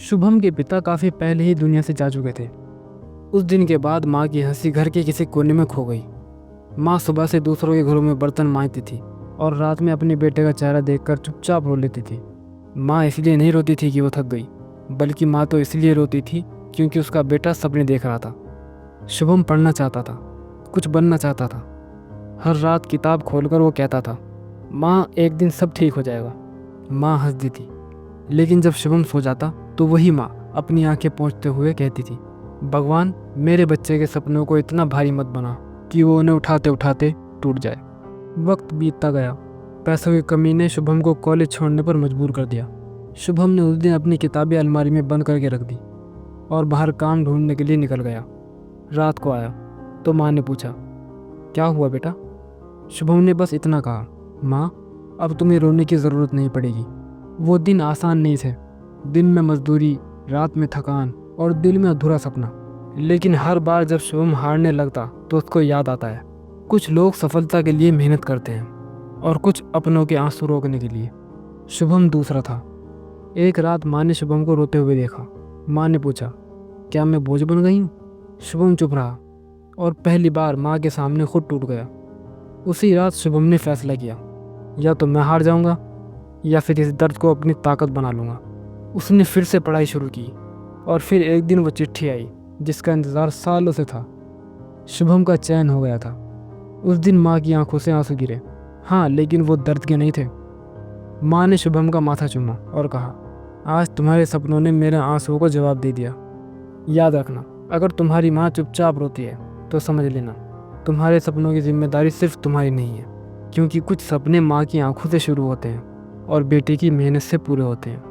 शुभम के पिता काफ़ी पहले ही दुनिया से जा चुके थे। उस दिन के बाद माँ की हंसी घर के किसी कोने में खो गई। माँ सुबह से दूसरों के घरों में बर्तन मांजती थी और रात में अपने बेटे का चेहरा देखकर चुपचाप रो लेती थी। माँ इसलिए नहीं रोती थी कि वो थक गई, बल्कि माँ तो इसलिए रोती थी क्योंकि उसका बेटा सपने देख रहा था। शुभम पढ़ना चाहता था, कुछ बनना चाहता था। हर रात किताब खोलकर वो कहता था, माँ एक दिन सब ठीक हो जाएगा। माँ हंसती थी, लेकिन जब शुभम सो जाता तो वही माँ अपनी आंखें पोंछते हुए कहती थी, भगवान मेरे बच्चे के सपनों को इतना भारी मत बना कि वो उन्हें उठाते उठाते टूट जाए। वक्त बीतता गया। पैसों की कमी ने शुभम को कॉलेज छोड़ने पर मजबूर कर दिया। शुभम ने उस दिन अपनी किताबें अलमारी में बंद करके रख दी और बाहर काम ढूंढने के लिए निकल गया। रात को आया तो माँ ने पूछा, क्या हुआ बेटा? शुभम ने बस इतना कहा, माँ अब तुम्हें रोने की ज़रूरत नहीं पड़ेगी। वो दिन आसान नहीं थे। दिन में मजदूरी, रात में थकान और दिल में अधूरा सपना। लेकिन हर बार जब शुभम हारने लगता तो उसको याद आता है, कुछ लोग सफलता के लिए मेहनत करते हैं और कुछ अपनों के आंसू रोकने के लिए। शुभम दूसरा था। एक रात माँ ने शुभम को रोते हुए देखा। माँ ने पूछा, क्या मैं बोझ बन गई हूँ? शुभम चुप रहा और पहली बार माँ के सामने खुद टूट गया। उसी रात शुभम ने फैसला किया, या तो मैं हार जाऊंगा या फिर इस दर्द को अपनी ताकत बना लूँगा। उसने फिर से पढ़ाई शुरू की और फिर एक दिन वो चिट्ठी आई जिसका इंतज़ार सालों से था। शुभम का चैन हो गया था। उस दिन माँ की आंखों से आंसू गिरे, हाँ, लेकिन वो दर्द के नहीं थे। माँ ने शुभम का माथा चूमा और कहा, आज तुम्हारे सपनों ने मेरे आंसुओं को जवाब दे दिया। याद रखना, अगर तुम्हारी माँ चुपचाप रोती है तो समझ लेना तुम्हारे सपनों की जिम्मेदारी सिर्फ तुम्हारी नहीं है, क्योंकि कुछ सपने माँ की आंखों से शुरू होते हैं और बेटे की मेहनत से पूरे होते हैं।